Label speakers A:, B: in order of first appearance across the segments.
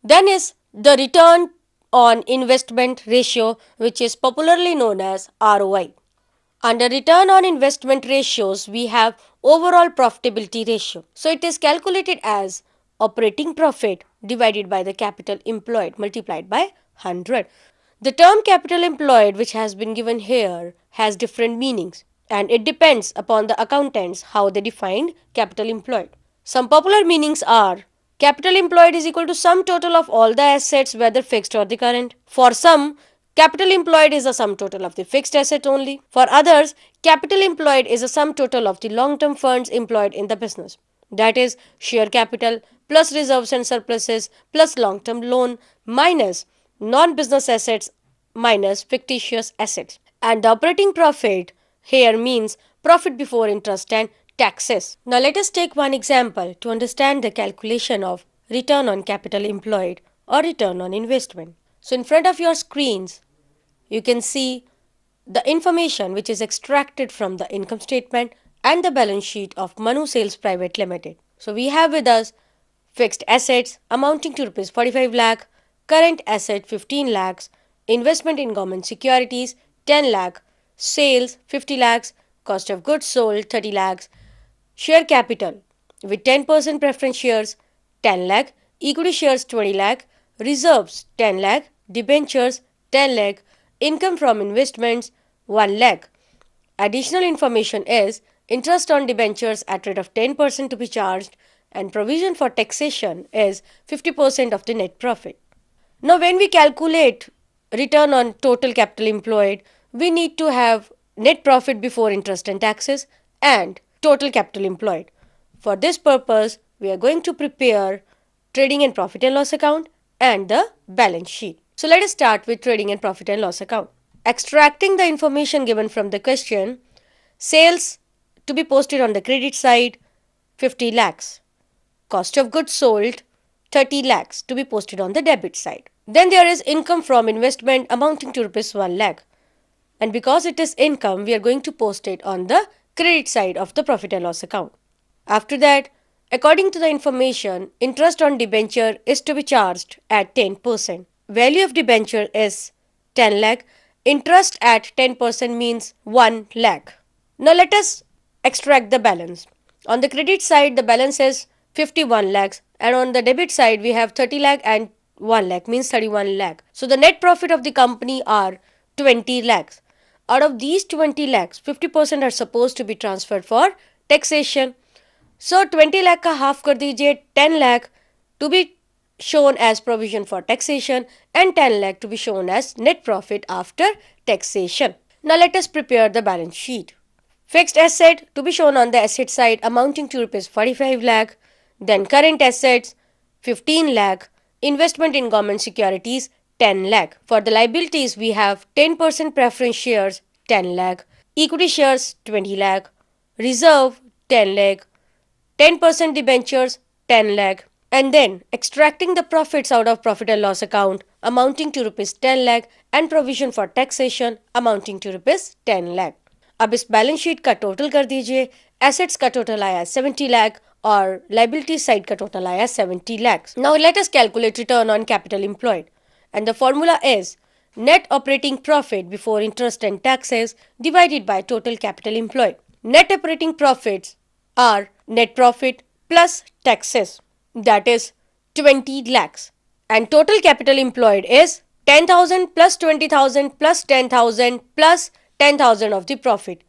A: Then is the return on investment ratio, which is popularly known as ROI. Under return on investment ratios, we have overall profitability ratio. So it is calculated as operating profit divided by the capital employed multiplied by 100. The term capital employed, which has been given here, has different meanings, and it depends upon the accountants how they define capital employed. Some popular meanings are: capital employed is equal to sum total of all the assets, whether fixed or the current. For some, capital employed is a sum total of the fixed asset only. For others, capital employed is a sum total of the long term funds employed in the business. That is, share capital plus reserves and surpluses plus long term loan minus non business assets minus fictitious assets. And the operating profit here means profit before interest and taxes. Now let us take one example to understand the calculation of return on capital employed or return on investment. So in front of your screens, you can see the information which is extracted from the income statement and the balance sheet of Manu Sales Private Limited. So we have with us fixed assets amounting to rupees 45 lakh, current asset 15 lakhs, investment in government securities 10 lakh, sales 50 lakhs, cost of goods sold 30 lakhs, share capital with 10% preference shares 10 lakh, equity shares 20 lakh, reserves 10 lakh, debentures 10 lakh, income from investments 1 lakh. Additional information is interest on debentures at rate of 10% to be charged, and provision for taxation is 50% of the net profit. Now when we calculate return on total capital employed, we need to have net profit before interest and taxes and total capital employed. For this purpose, we are going to prepare trading and profit and loss account and the balance sheet. So let us start with trading and profit and loss account. Extracting the information given from the question: sales to be posted on the credit side 50 lakhs, cost of goods sold 30 lakhs to be posted on the debit side. Then there is income from investment amounting to rupees 1 lakh, and because it is income, we are going to post it on the credit side of the profit and loss account. After that, according to the information, interest on debenture is to be charged at 10%. Value of debenture is 10 lakh. Interest at 10% means 1 lakh. Now let us extract the balance. On the credit side, the balance is 51 lakhs, and on the debit side, we have 30 lakh and 1 lakh means 31 lakh. So the net profit of the company are 20 lakhs. Out of these 20 lakhs, 50% are supposed to be transferred for taxation. So 20 lakh का half कर दीजिए, 10 lakh to be shown as provision for taxation and 10 lakh to be shown as net profit after taxation. Now let us prepare the balance sheet. Fixed asset to be shown on the asset side amounting to rupees 45 lakh, then current assets 15 lakh, investment in government securities 10 lakh. For the liabilities, we have 10% preference shares 10 lakh, equity shares 20 lakh, reserve 10 lakh, 10% debentures 10 lakh, and then extracting the profits out of profit and loss account amounting to rupees 10 lakh and provision for taxation amounting to rupees 10 lakh. अब इस balance sheet का total कर दीजिए. Assets का total आया 70 लाख और liability side का total आया 70 lakhs. Now let us calculate return on capital employed, and the formula is net operating profit before interest and taxes divided by total capital employed. Net operating profits are net profit plus taxes, that is 20 lakhs, and total capital employed is 10,000 plus 20,000 plus 10,000 plus 10,000 of the profit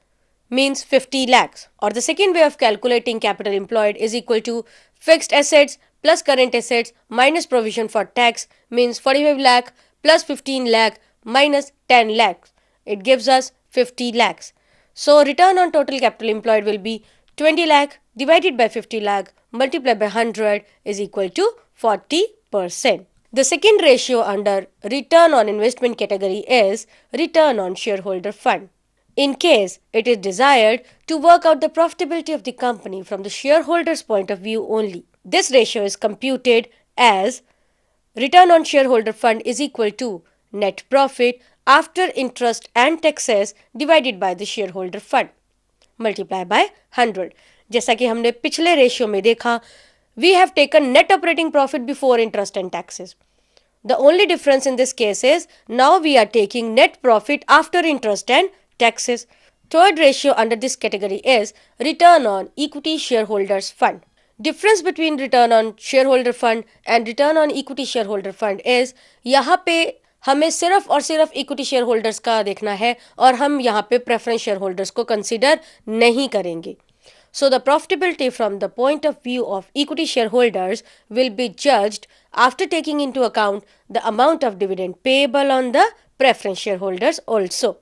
A: means 50 lakhs. Or the second way of calculating capital employed is equal to fixed assets plus current assets minus provision for tax means 45 lakh plus 15 lakh minus 10 lakhs. It gives us 50 lakhs. So return on total capital employed will be 20 lakh divided by 50 lakh multiplied by 100 is equal to 40%. The second ratio under return on investment category is return on shareholder fund. In case it is desired to work out the profitability of the company from the shareholder's point of view only, this ratio is computed as return on shareholder fund is equal to net profit after interest and taxes divided by the shareholder fund multiply by 100. जैसा कि हमने पिछले ratio में देखा, we have taken net operating profit before interest and taxes. The only difference in this case is now we are taking net profit after interest and taxes. Third ratio under this category is return on equity shareholders fund. Difference between return on shareholder fund and return on equity shareholder fund is यहाँ पे हमें सिर्फ और सिर्फ equity share holders का देखना है और हम यहाँ पे प्रेफरेंस शेयर होल्डर्स को कंसीडर नहीं करेंगे. So the profitability from the point of view of equity shareholders will be judged after taking into account the amount of dividend payable on the preference shareholders also.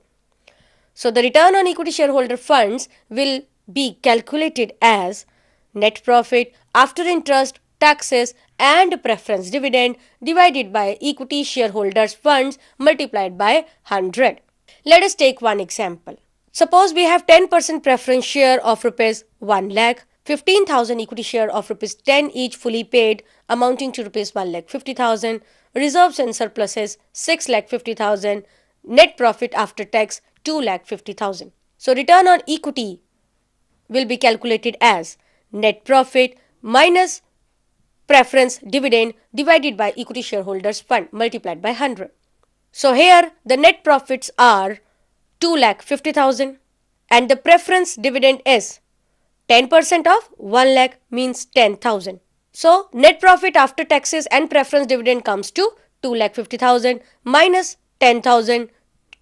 A: So the return on equity shareholder funds will be calculated as net profit after interest, taxes and preference dividend divided by equity shareholders funds multiplied by 100. Let us take one example. Suppose we have 10% preference share of rupees 1 lakh, 15,000 equity share of rupees 10 each fully paid amounting to rupees 1,50,000, reserves and surpluses 6,50,000, net profit after tax 2,50,000. So return on equity will be calculated as net profit minus preference dividend divided by equity shareholders fund multiplied by 100. So here the net profits are 2,50,000 and the preference dividend is 10% of 1 lakh means 10,000. So net profit after taxes and preference dividend comes to 2,50,000 minus 10,000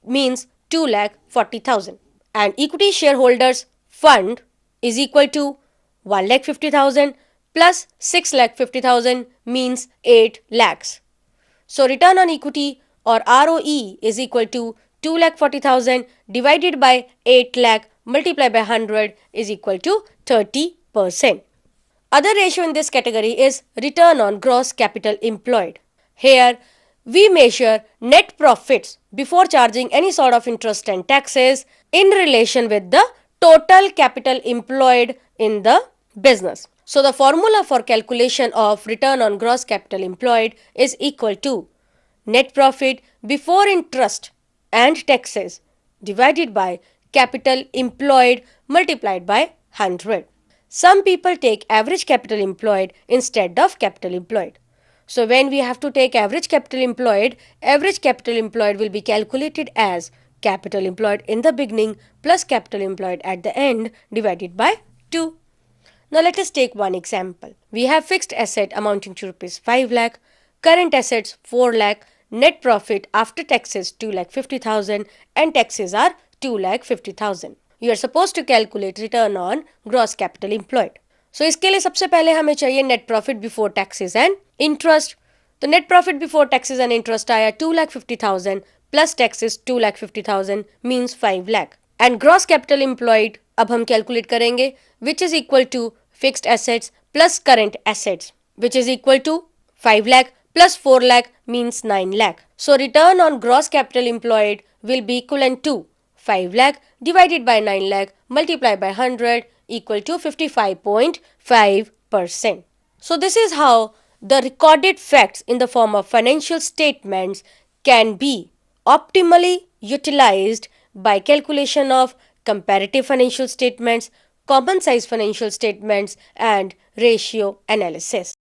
A: means 2,40,000 and equity shareholders fund is equal to 1,50,000 plus 6,50,000 means 8 lakhs. So return on equity or ROE is equal to 2,40,000 divided by 8 lakh multiplied by 100 is equal to 30%. Other ratio in this category is return on gross capital employed. Here we measure net profits before charging any sort of interest and taxes in relation with the total capital employed in the business. So the formula for calculation of return on gross capital employed is equal to net profit before interest and taxes divided by capital employed multiplied by 100. Some people take average capital employed instead of capital employed. So when we have to take average capital employed will be calculated as capital employed in the beginning plus capital employed at the end divided by 2. Now let us take one example. We have fixed asset amounting to rupees 5 lakh, current assets 4 lakh, net profit after taxes 2,50,000 and taxes are 2,50,000. You are supposed to calculate return on gross capital employed. So इसके लिए सबसे पहले हमें चाहिए net profit before taxes and interest. तो net profit before taxes and interest आया 2,50,000 plus taxes 2,50,000 means 5 lakh. And gross capital employed अब हम calculate करेंगे which is equal to fixed assets plus current assets which is equal to 5 lakh plus 4 lakh means 9 lakh. So return on gross capital employed will be equivalent to 5 lakh divided by 9 lakh multiplied by 100 equal to 55.5%. So this is how the recorded facts in the form of financial statements can be optimally utilized by calculation of comparative financial statements, common size financial statements and ratio analysis.